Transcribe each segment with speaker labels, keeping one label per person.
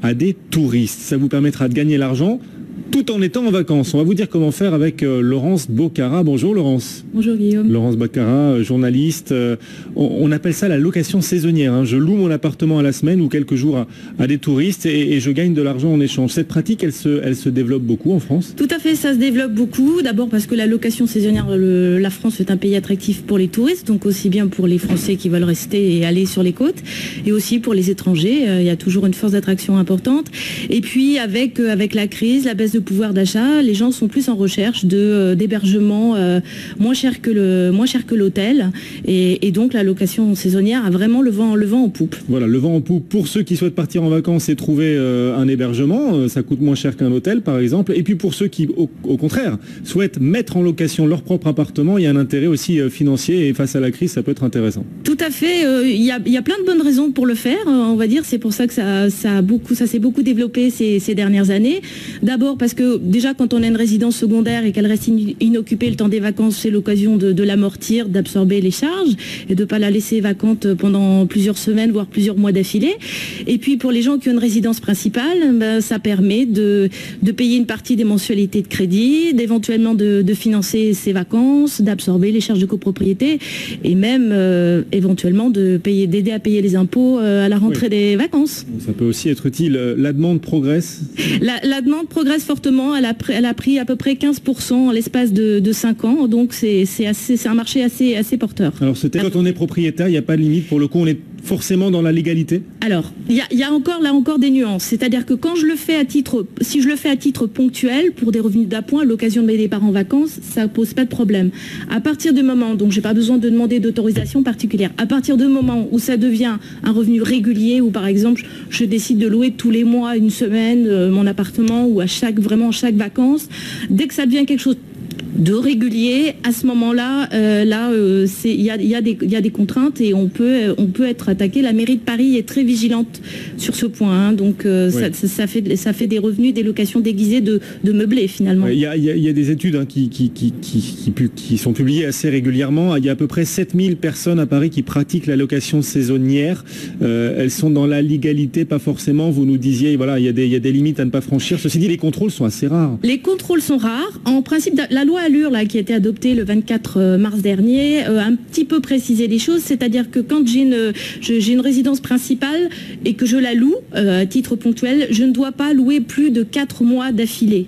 Speaker 1: À des touristes. Ça vous permettra de gagner l'argent tout en étant en vacances. On va vous dire comment faire avec Laurence Bocara. Bonjour Laurence.
Speaker 2: Bonjour Guillaume.
Speaker 1: Laurence Bocara, journaliste. On appelle ça la location saisonnière, hein. Je loue mon appartement à la semaine ou quelques jours à des touristes et je gagne de l'argent en échange. Cette pratique, elle se développe beaucoup en France?
Speaker 2: Tout à fait, ça se développe beaucoup. D'abord parce que la location saisonnière, la France est un pays attractif pour les touristes, donc aussi bien pour les Français qui veulent rester et aller sur les côtes, et aussi pour les étrangers. Il y a toujours une force d'attraction importante. Et puis avec la crise, la baisse de pouvoir d'achat, les gens sont plus en recherche d'hébergements moins cher que l'hôtel, et donc la location saisonnière a vraiment le vent en poupe.
Speaker 1: Voilà, le vent en poupe pour ceux qui souhaitent partir en vacances et trouver un hébergement, ça coûte moins cher qu'un hôtel par exemple, et puis pour ceux qui au contraire souhaitent mettre en location leur propre appartement, il y a un intérêt aussi financier, et face à la crise ça peut être intéressant.
Speaker 2: Tout à fait, il y a plein de bonnes raisons pour le faire, on va dire. C'est pour ça que ça s'est beaucoup développé ces dernières années. D'abord parce que déjà quand on a une résidence secondaire et qu'elle reste inoccupée le temps des vacances, c'est l'occasion de l'amortir, d'absorber les charges et de ne pas la laisser vacante pendant plusieurs semaines, voire plusieurs mois d'affilée. Et puis pour les gens qui ont une résidence principale, ça permet de payer une partie des mensualités de crédit, d'éventuellement de financer ses vacances, d'absorber les charges de copropriété et même éventuellement d'aider à payer les impôts à la rentrée des vacances. Ça
Speaker 1: peut aussi être utile. La demande progresse?
Speaker 2: La demande progresse fortement. Elle a pris à peu près 15% en l'espace de 5 ans. Donc c'est un marché assez porteur.
Speaker 1: Alors quand on est propriétaire, il n'y a pas de limite. Pour le coup, on est forcément dans la légalité?
Speaker 2: Alors, il y a encore des nuances. C'est-à-dire que quand si je le fais à titre ponctuel, pour des revenus d'appoint, à l'occasion de mes départs en vacances, ça ne pose pas de problème. À partir du moment, donc j'ai pas besoin de demander d'autorisation particulière, à partir du moment où ça devient un revenu régulier, où par exemple, je décide de louer tous les mois, une semaine, mon appartement, ou chaque vacances, dès que ça devient quelque chose de régulier, à ce moment-là, il y a des contraintes et on peut être attaqué. La mairie de Paris est très vigilante sur ce point, hein, donc ça fait des revenus, des locations déguisées de meublés finalement.
Speaker 1: Il y a des études hein, qui sont publiées assez régulièrement. Il y a à peu près 7000 personnes à Paris qui pratiquent la location saisonnière. Elles sont dans la légalité, pas forcément. Vous nous disiez, voilà, il y a des limites à ne pas franchir. Ceci dit, les contrôles sont assez rares.
Speaker 2: Les contrôles sont rares. En principe, la loi Allure qui a été adoptée le 24 mars dernier a un petit peu précisé les choses, c'est-à-dire que quand j'ai une résidence principale et que je la loue à titre ponctuel, je ne dois pas louer plus de 4 mois d'affilée.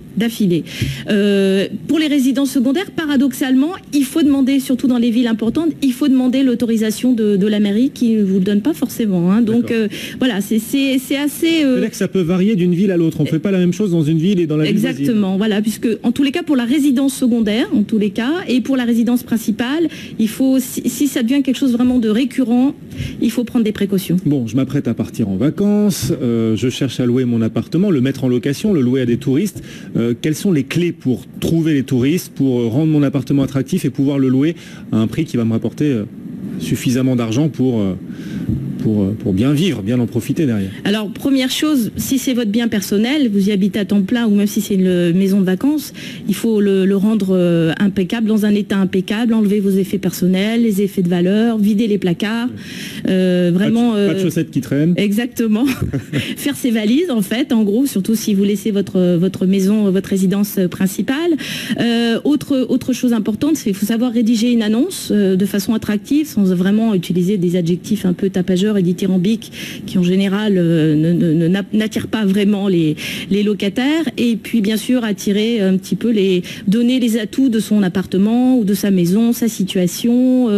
Speaker 2: Pour les résidences secondaires, paradoxalement, il faut demander, surtout dans les villes importantes, il faut demander l'autorisation de la mairie qui ne vous le donne pas forcément, hein. Donc voilà, c'est assez...
Speaker 1: C'est-à-dire que ça peut varier d'une ville à l'autre, on ne fait pas la même chose dans une ville et dans la ville voisine.
Speaker 2: Exactement, voilà, puisque en tous les cas pour la résidence secondaire, en tous les cas, et pour la résidence principale, il faut, si ça devient quelque chose vraiment de récurrent, il faut prendre des précautions.
Speaker 1: Bon, je m'apprête à partir en vacances, je cherche à louer mon appartement, le mettre en location, le louer à des touristes. Quelles sont les clés pour trouver les touristes, pour rendre mon appartement attractif et pouvoir le louer à un prix qui va me rapporter suffisamment d'argent pour bien vivre, bien en profiter derrière?
Speaker 2: Alors, première chose, si c'est votre bien personnel, vous y habitez à temps plein ou même si c'est une maison de vacances, il faut le rendre impeccable, dans un état impeccable, enlever vos effets personnels, les effets de valeur, vider les placards, vraiment...
Speaker 1: Pas de chaussettes qui traînent.
Speaker 2: Exactement. Faire ses valises, en fait, en gros, surtout si vous laissez votre maison, votre résidence principale. Autre chose importante, c'est qu'il faut savoir rédiger une annonce de façon attractive, sans vraiment utiliser des adjectifs un peu tapageurs et dithyrambiques qui en général n'attirent pas vraiment les locataires, et puis bien sûr attirer un petit peu donner les atouts de son appartement ou de sa maison, sa situation,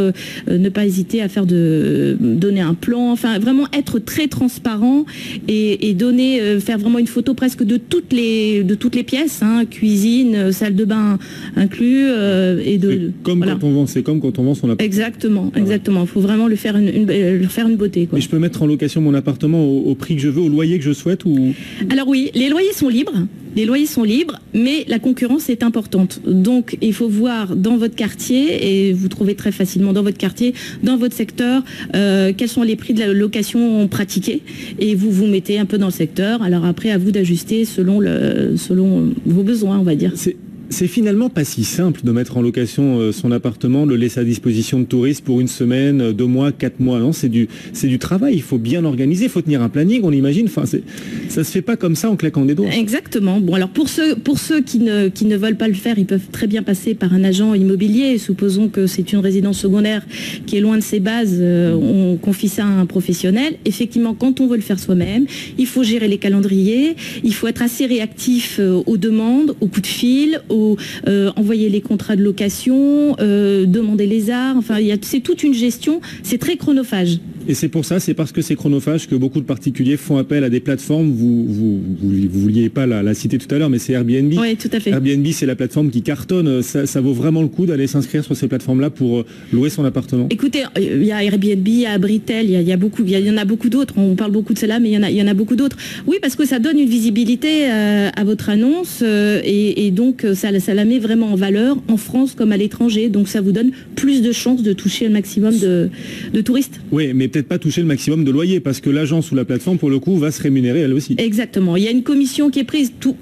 Speaker 2: ne pas hésiter à donner un plan, enfin vraiment être très transparent et faire vraiment une photo presque de toutes les pièces, hein, cuisine, salle de bain inclus,
Speaker 1: voilà. C'est comme quand on vend son appartement.
Speaker 2: Exactement. Il faut vraiment lui faire une beauté, quoi.
Speaker 1: Mais je peux mettre en location mon appartement au prix que je veux, au loyer que je souhaite ou...
Speaker 2: Alors oui, les loyers sont libres, mais la concurrence est importante. Donc il faut voir dans votre quartier, et vous trouvez très facilement dans votre quartier, dans votre secteur, quels sont les prix de la location pratiqués, et vous vous mettez un peu dans le secteur. Alors après, à vous d'ajuster selon vos besoins, on va dire.
Speaker 1: C'est finalement pas si simple de mettre en location son appartement, de le laisser à disposition de touristes pour une semaine, 2 mois, 4 mois. Non, c'est du travail. Il faut bien organiser, il faut tenir un planning, on l'imagine. Enfin, ça se fait pas comme ça en claquant des doigts.
Speaker 2: Exactement. Bon, alors pour ceux qui ne veulent pas le faire, ils peuvent très bien passer par un agent immobilier. Supposons que c'est une résidence secondaire qui est loin de ses bases, on confie ça à un professionnel. Effectivement, quand on veut le faire soi-même, il faut gérer les calendriers, il faut être assez réactif aux demandes, aux coups de fil, envoyer les contrats de location, demander les arts. Enfin, c'est toute une gestion. C'est très chronophage.
Speaker 1: Et c'est pour ça, c'est parce que c'est chronophage que beaucoup de particuliers font appel à des plateformes. Vous vouliez pas la citer tout à l'heure, mais c'est Airbnb.
Speaker 2: Oui, tout à fait.
Speaker 1: Airbnb, c'est la plateforme qui cartonne. Ça vaut vraiment le coup d'aller s'inscrire sur ces plateformes-là pour louer son appartement.
Speaker 2: Écoutez, il y a Airbnb, il y a Abritel, il y en a beaucoup d'autres. On parle beaucoup de cela, mais il y en a beaucoup d'autres. Oui, parce que ça donne une visibilité à votre annonce et donc ça la met vraiment en valeur en France comme à l'étranger. Donc ça vous donne plus de chances de toucher le maximum de touristes.
Speaker 1: Oui, mais peut-être pas toucher le maximum de loyer parce que l'agence ou la plateforme, pour le coup, va se rémunérer elle aussi.
Speaker 2: Exactement. Il y a une commission qui est prise, tout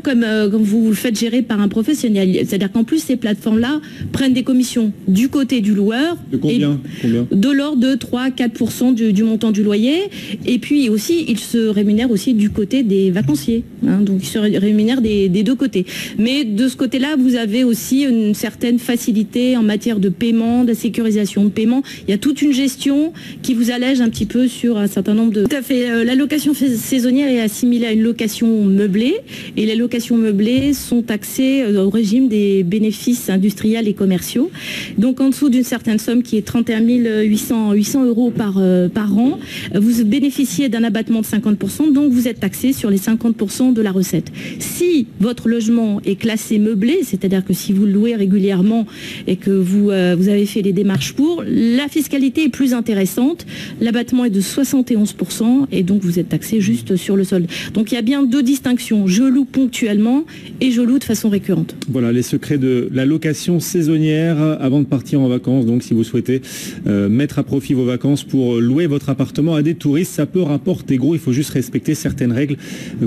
Speaker 2: comme vous le faites gérer par un professionnel. C'est-à-dire qu'en plus, ces plateformes-là prennent des commissions du côté du loueur.
Speaker 1: De combien
Speaker 2: De l'ordre de 3-4% du montant du loyer. Et puis aussi, ils se rémunèrent aussi du côté des vacanciers. Donc ils se rémunèrent des deux côtés. Mais de ce côté-là, vous avez aussi une certaine facilité en matière de paiement, de sécurisation de paiement. Il y a toute une gestion qui vous allège un petit peu sur un certain nombre de... Tout à fait. La location saisonnière est assimilée à une location meublée et les locations meublées sont taxées au régime des bénéfices industriels et commerciaux. Donc en dessous d'une certaine somme qui est 31 800 € par an, vous bénéficiez d'un abattement de 50%, donc vous êtes taxé sur les 50% de la recette. Si votre logement est classé meublé, c'est-à-dire que si vous le louez régulièrement et que vous avez fait les démarches pour, la fiscalité est plus intéressante. L'abattement est de 71% et donc vous êtes taxé juste sur le solde. Donc il y a bien deux distinctions. Je loue ponctuellement et je loue de façon récurrente.
Speaker 1: Voilà les secrets de la location saisonnière avant de partir en vacances. Donc si vous souhaitez mettre à profit vos vacances pour louer votre appartement à des touristes, ça peut rapporter gros. Il faut juste respecter certaines règles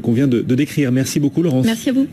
Speaker 1: qu'on vient de décrire. Merci beaucoup Laurence.
Speaker 2: Merci à vous.